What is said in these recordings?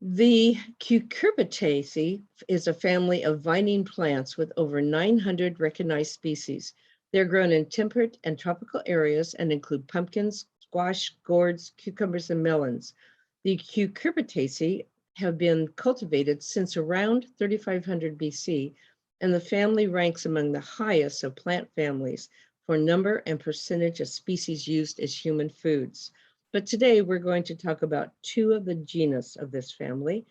The Cucurbitaceae is a family of vining plants with over 900 recognized species. They're grown in temperate and tropical areas and include pumpkins, squash, gourds, cucumbers, and melons. The Cucurbitaceae have been cultivated since around 3500 BC, and the family ranks among the highest of plant families for number and percentage of species used as human foods. But today we're going to talk about two of the genus of this family.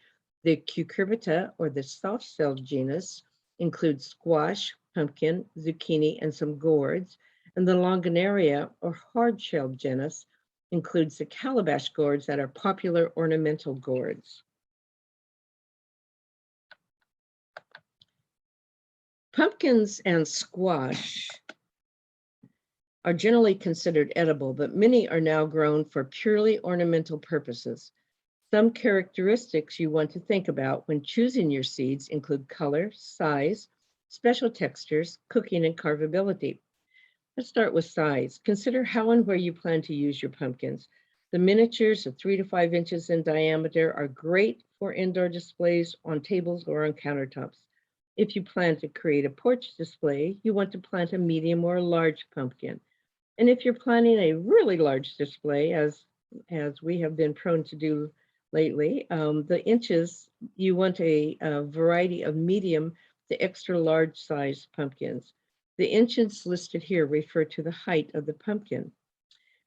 The Cucurbita, or the soft-shelled genus, includes squash, pumpkin, zucchini, and some gourds. And the Longonaria, or hard-shelled genus, includes the calabash gourds that are popular ornamental gourds. Pumpkins and squash are generally considered edible, but many are now grown for purely ornamental purposes. Some characteristics you want to think about when choosing your seeds include color, size, special textures, cooking, and carvability. Let's start with size. Consider how and where you plan to use your pumpkins. The miniatures of 3 to 5 inches in diameter are great for indoor displays on tables or on countertops. If you plan to create a porch display, you want to plant a medium or a large pumpkin. And if you're planning a really large display, as we have been prone to do lately, the inches, you want a variety of medium to extra large size pumpkins. The inches listed here refer to the height of the pumpkin.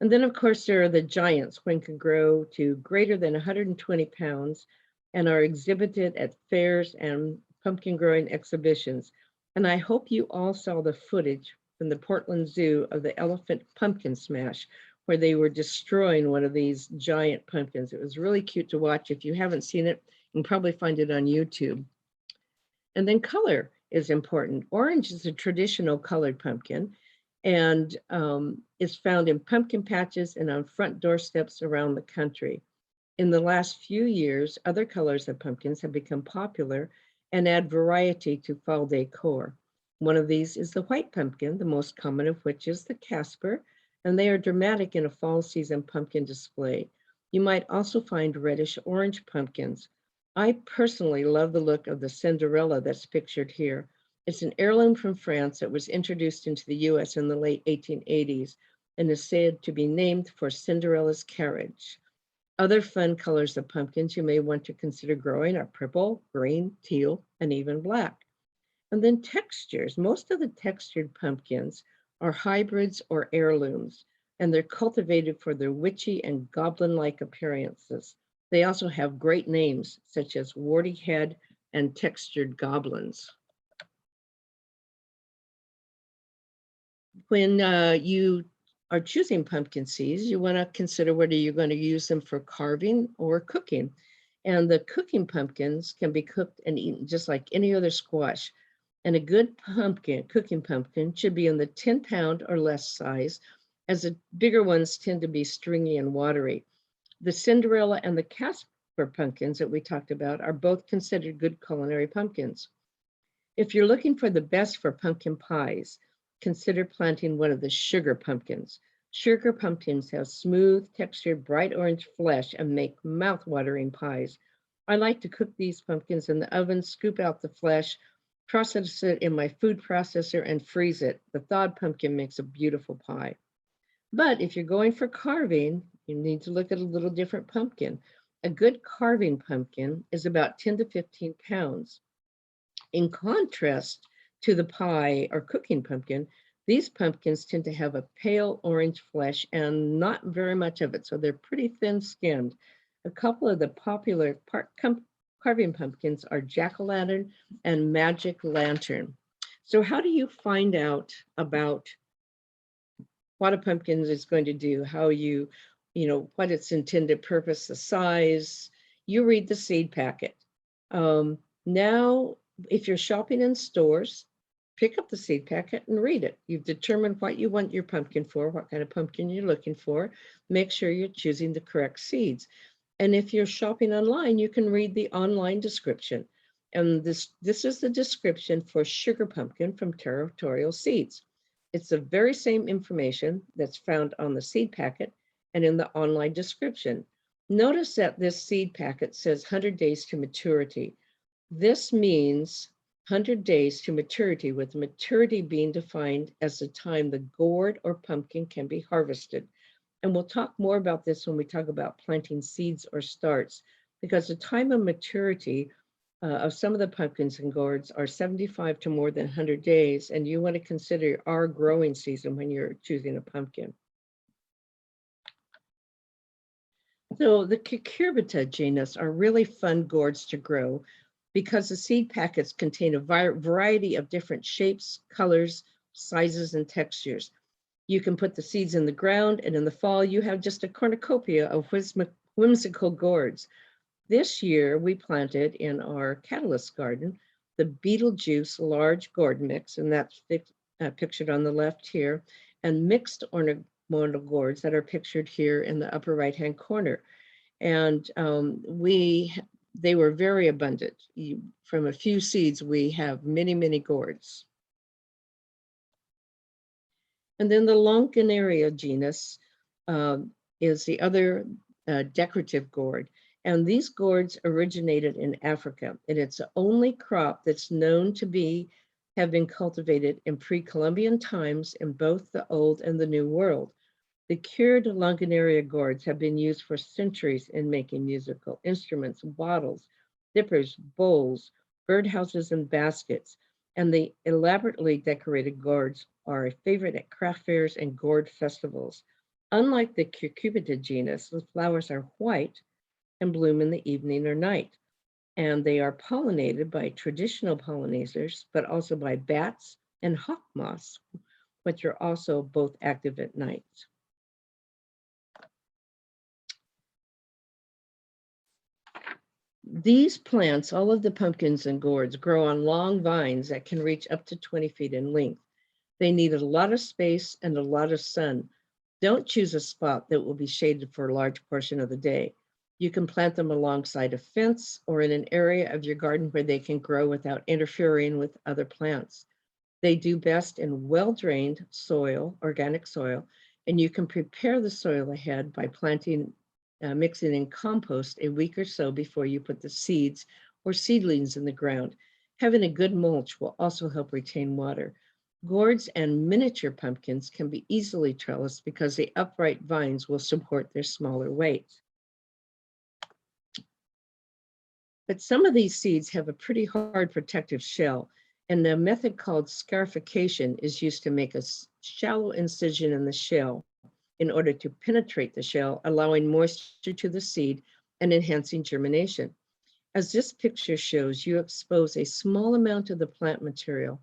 And then of course there are the giants, which can grow to greater than 120 pounds and are exhibited at fairs and pumpkin growing exhibitions. And I hope you all saw the footage from the Portland Zoo of the elephant pumpkin smash, where they were destroying one of these giant pumpkins. It was really cute to watch. If you haven't seen it, you can probably find it on YouTube. And then color is important. Orange is a traditional colored pumpkin and is found in pumpkin patches and on front doorsteps around the country. In the last few years, other colors of pumpkins have become popular and add variety to fall decor. One of these is the white pumpkin, the most common of which is the Casper, and they are dramatic in a fall season pumpkin display. You might also find reddish orange pumpkins. I personally love the look of the Cinderella that's pictured here. It's an heirloom from France that was introduced into the US in the late 1880s and is said to be named for Cinderella's carriage. Other fun colors of pumpkins you may want to consider growing are purple, green, teal, and even black. And then textures. Most of the textured pumpkins are hybrids or heirlooms, and they're cultivated for their witchy and goblin-like appearances. They also have great names, such as warty head and textured goblins. When you are choosing pumpkin seeds, you want to consider whether you're going to use them for carving or cooking. And the cooking pumpkins can be cooked and eaten just like any other squash. And a good cooking pumpkin should be in the 10-pound or less size, as the bigger ones tend to be stringy and watery. The Cinderella and the Casper pumpkins that we talked about are both considered good culinary pumpkins. If you're looking for the best for pumpkin pies, consider planting one of the sugar pumpkins. Sugar pumpkins have smooth, textured, bright orange flesh and make mouth-watering pies. I like to cook these pumpkins in the oven, scoop out the flesh, process it in my food processor, and freeze it. The thawed pumpkin makes a beautiful pie. But if you're going for carving, you need to look at a little different pumpkin. A good carving pumpkin is about 10 to 15 pounds. In contrast to the pie or cooking pumpkin, these pumpkins tend to have a pale orange flesh and not very much of it, so they're pretty thin-skinned. A couple of the popular carving pumpkins are jack-o'-lantern and magic lantern. So how do you find out about what a pumpkin is going to do, how you know, what its intended purpose, the size? You read the seed packet. Now, if you're shopping in stores, pick up the seed packet and read it. You've determined what you want your pumpkin for, what kind of pumpkin you're looking for. Make sure you're choosing the correct seeds. And if you're shopping online, you can read the online description. And this is the description for sugar pumpkin from Territorial Seeds. It's the very same information that's found on the seed packet and in the online description. Notice that this seed packet says 100 days to maturity. This means 100 days to maturity, with maturity being defined as the time the gourd or pumpkin can be harvested. And we'll talk more about this when we talk about planting seeds or starts, because the time of maturity of some of the pumpkins and gourds are 75 to more than 100 days, and you want to consider our growing season when you're choosing a pumpkin. So the Cucurbita genus are really fun gourds to grow because the seed packets contain a variety of different shapes, colors, sizes, and textures. You can put the seeds in the ground, and in the fall, you have just a cornucopia of whimsical gourds. This year, we planted in our catalyst garden the Beetlejuice large gourd mix, and that's pictured on the left here, and mixed ornamental gourds that are pictured here in the upper right-hand corner. And they were very abundant. From a few seeds, we have many, many gourds. And then the Longonaria genus is the other decorative gourd. And these gourds originated in Africa, and it's the only crop that's known to have been cultivated in pre-Columbian times in both the Old and the New World. The cured Longonaria gourds have been used for centuries in making musical instruments, bottles, dippers, bowls, birdhouses, and baskets. And the elaborately decorated gourds are a favorite at craft fairs and gourd festivals. Unlike the Cucurbita genus, the flowers are white and bloom in the evening or night. And they are pollinated by traditional pollinators, but also by bats and hawk moths, which are also both active at night. These plants, all of the pumpkins and gourds, grow on long vines that can reach up to 20 feet in length. They need a lot of space and a lot of sun. Don't choose a spot that will be shaded for a large portion of the day. You can plant them alongside a fence or in an area of your garden where they can grow without interfering with other plants. They do best in well-drained soil, organic soil, and you can prepare the soil ahead by mixing in compost a week or so before you put the seeds or seedlings in the ground. Having a good mulch will also help retain water. Gourds and miniature pumpkins can be easily trellised because the upright vines will support their smaller weight. But some of these seeds have a pretty hard protective shell, and the method called scarification is used to make a shallow incision in the shell in order to penetrate the shell, allowing moisture to the seed and enhancing germination. As this picture shows, you expose a small amount of the plant material.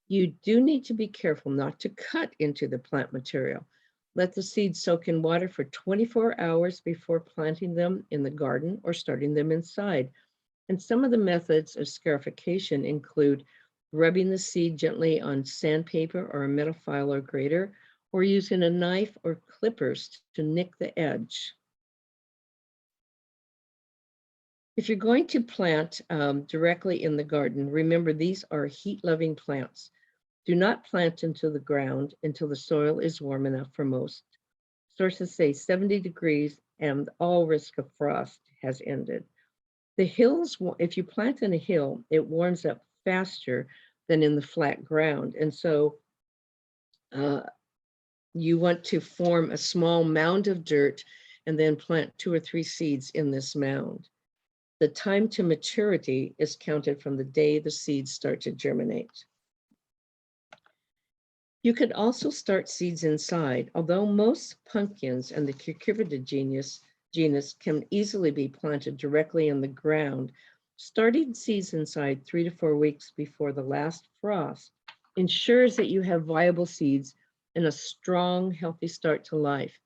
You do need to be careful not to cut into the plant material. Let the seeds soak in water for 24 hours before planting them in the garden or starting them inside. And some of the methods of scarification include rubbing the seed gently on sandpaper or a metal file or grater, or using a knife or clippers to nick the edge. If you're going to plant directly in the garden, remember these are heat-loving plants. Do not plant into the ground until the soil is warm enough for most. Sources say 70 degrees and all risk of frost has ended. The hills, if you plant in a hill, it warms up faster than in the flat ground. And so you want to form a small mound of dirt and then plant 2 or 3 seeds in this mound. The time to maturity is counted from the day the seeds start to germinate. You could also start seeds inside, although most pumpkins and the Cucurbita genus can easily be planted directly in the ground. Starting seeds inside 3 to 4 weeks before the last frost ensures that you have viable seeds and a strong, healthy start to life.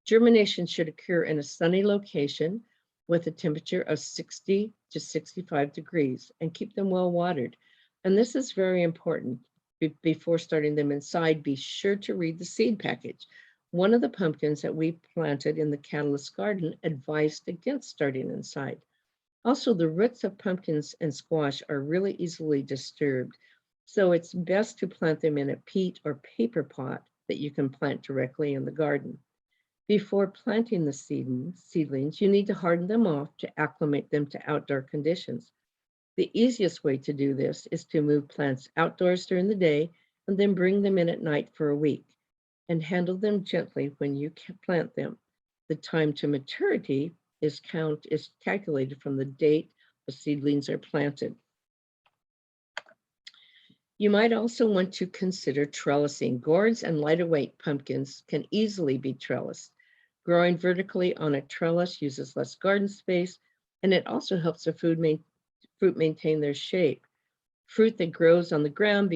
Germination should occur in a sunny location with a temperature of 60 to 65 degrees and keep them well watered. And this is very important. Before starting them inside, be sure to read the seed package. One of the pumpkins that we planted in the catalyst garden advised against starting inside. Also, the roots of pumpkins and squash are really easily disturbed. So it's best to plant them in a peat or paper pot that you can plant directly in the garden. Before planting the seedlings, you need to harden them off to acclimate them to outdoor conditions. The easiest way to do this is to move plants outdoors during the day and then bring them in at night for a week and handle them gently when you plant them. The time to maturity is calculated from the date the seedlings are planted. You might also want to consider trellising. Gourds and lighter weight pumpkins can easily be trellised. Growing vertically on a trellis uses less garden space, and it also helps the fruit maintain their shape. Fruit that grows on the ground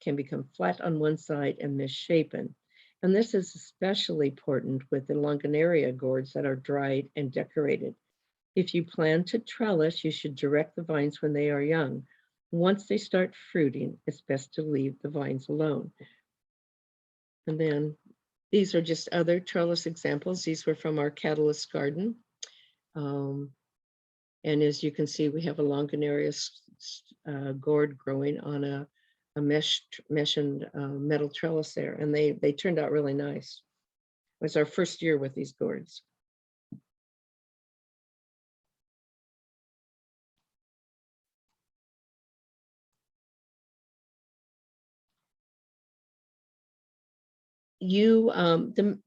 can become flat on one side and misshapen. And this is especially important with the longonaria gourds that are dried and decorated. If you plan to trellis, you should direct the vines when they are young. Once they start fruiting, it's best to leave the vines alone. And then these are just other trellis examples. These were from our catalyst garden. And as you can see, we have a longonaria gourd growing on a mesh and metal trellis there. And they turned out really nice. It was our first year with these gourds. The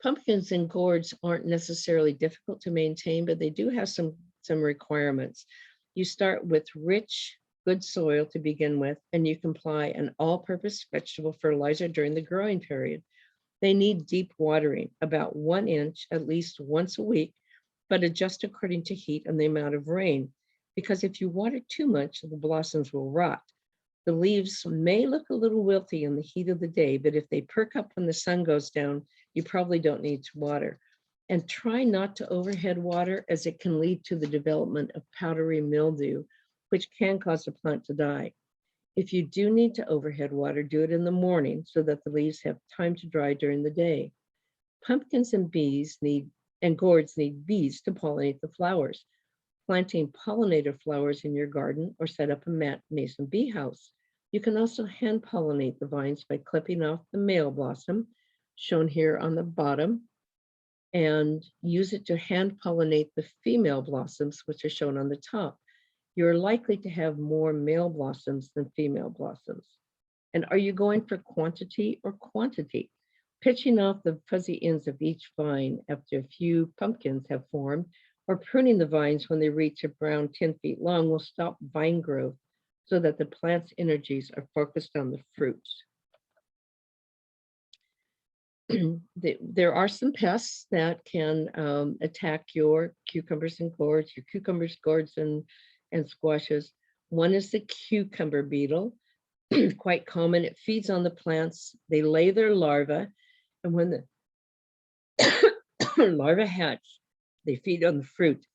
pumpkins and gourds aren't necessarily difficult to maintain, but they do have some requirements. You start with rich, good soil to begin with, and you can apply an all-purpose vegetable fertilizer during the growing period. They need deep watering, about 1 inch at least once a week, but adjust according to heat and the amount of rain, because if you water too much, the blossoms will rot. The leaves may look a little wilty in the heat of the day, but if they perk up when the sun goes down, you probably don't need to water. And try not to overhead water, as it can lead to the development of powdery mildew, which can cause the plant to die. If you do need to overhead water, do it in the morning so that the leaves have time to dry during the day. Pumpkins and gourds need bees to pollinate the flowers. Planting pollinator flowers in your garden or set up a mason bee house. You can also hand pollinate the vines by clipping off the male blossom, shown here on the bottom, and use it to hand pollinate the female blossoms, which are shown on the top. You're likely to have more male blossoms than female blossoms. And are you going for quantity or quantity? Pitching off the fuzzy ends of each vine after a few pumpkins have formed, or pruning the vines when they reach around 10 feet long will stop vine growth so that the plant's energies are focused on the fruits. There are some pests that can attack your cucumbers and gourds, and squashes. One is the cucumber beetle, quite common. It feeds on the plants. They lay their larvae, and when the larvae hatch, they feed on the fruit.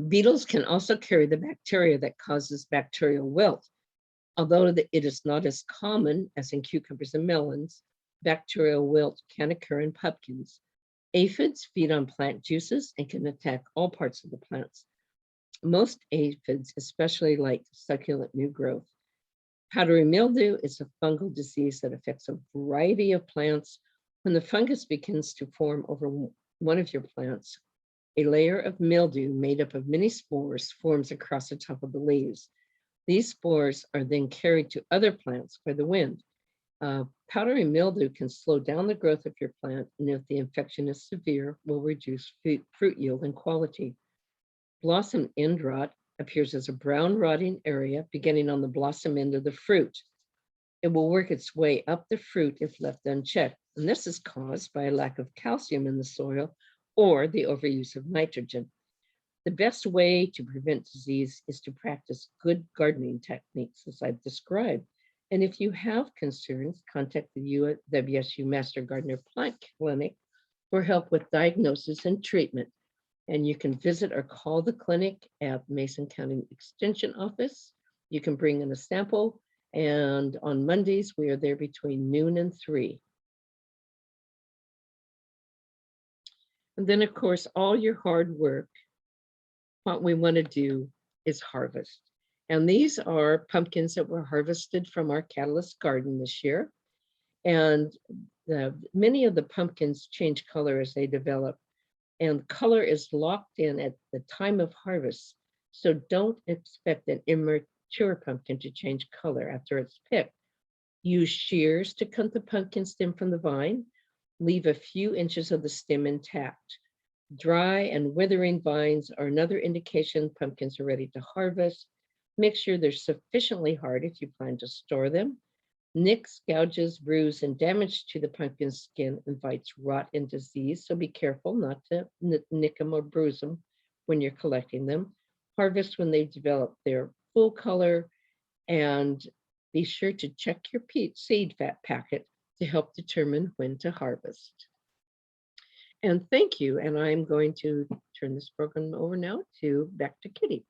Beetles can also carry the bacteria that causes bacterial wilt. Although it is not as common as in cucumbers and melons, bacterial wilt can occur in pumpkins. Aphids feed on plant juices and can attack all parts of the plants. Most aphids especially like succulent new growth. Powdery mildew is a fungal disease that affects a variety of plants. When the fungus begins to form over one of your plants, a layer of mildew made up of many spores forms across the top of the leaves. These spores are then carried to other plants by the wind. Powdery mildew can slow down the growth of your plant, and if the infection is severe, will reduce fruit yield and quality. Blossom end rot appears as a brown rotting area beginning on the blossom end of the fruit. It will work its way up the fruit if left unchecked, and this is caused by a lack of calcium in the soil or the overuse of nitrogen. The best way to prevent disease is to practice good gardening techniques, as I've described. And if you have concerns, contact the WSU Master Gardener Plant Clinic for help with diagnosis and treatment. And you can visit or call the clinic at Mason County Extension Office. You can bring in a sample, and on Mondays, we are there between noon and 3. And then, of course, all your hard work what we want to do is harvest. And these are pumpkins that were harvested from our catalyst garden this year. And many of the pumpkins change color as they develop, and color is locked in at the time of harvest. So don't expect an immature pumpkin to change color after it's picked. Use shears to cut the pumpkin stem from the vine. Leave a few inches of the stem intact. Dry and withering vines are another indication pumpkins are ready to harvest. Make sure they're sufficiently hard if you plan to store them. Nicks, gouges, bruise, and damage to the pumpkin skin invites rot and disease, so be careful not to nick them or bruise them when you're collecting them. Harvest when they develop their full color, and be sure to check your seed fat packet to help determine when to harvest. And thank you, and I'm going to turn this program over now back to Kitty.